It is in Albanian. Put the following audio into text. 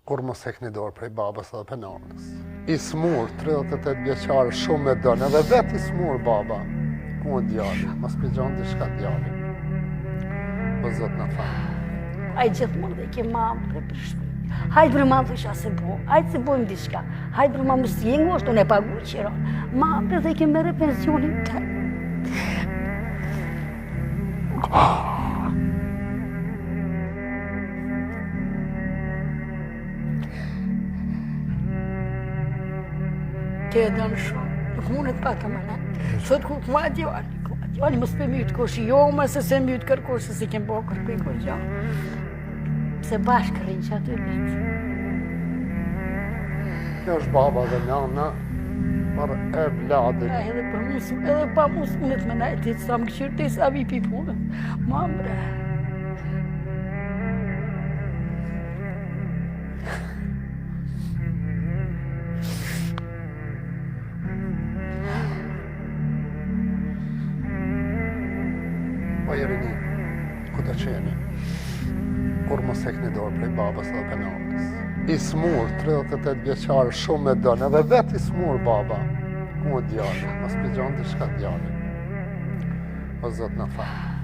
Kur mos hekni dorë prej babas edhe për nanës. I smur, 38 vjeçar, shumë e dënë, edhe vetë i smur baba. Ku në djali, mos pigjon të shka djali. Po Zot në falë. Ai gjithmonë dhe ke mamë dhe për shpi. Hajde për mamë të isha se bo, hajde se bojmë diçka. Hajde për mamë së jengu është, unë e pagu qëra. Mamë dhe ke mere pensionin të. Ke e dënë shumë, nuk mundet pak e më në. Thot ku ma djali, mos për mytë kosh, jo më se se mytë kërkosh, se si kem po kërpej kosh gjo. Pse bashkë rinë që aty vitë. Kjo është baba dhe nana, për e vladit. Edhe për musë, edhe pa musë mundet me najti, sa më këshirë të sa vi pi punën. Ma bre. Po Jerini, ku të qeni? Kur mos hekni dorë prej babas edhe për nanës. I smur, 38 vjeçar, shumë e dënë, edhe vetë i smur baba. Ku në djali, mos pigjon të shka djali. Po Zot në falë.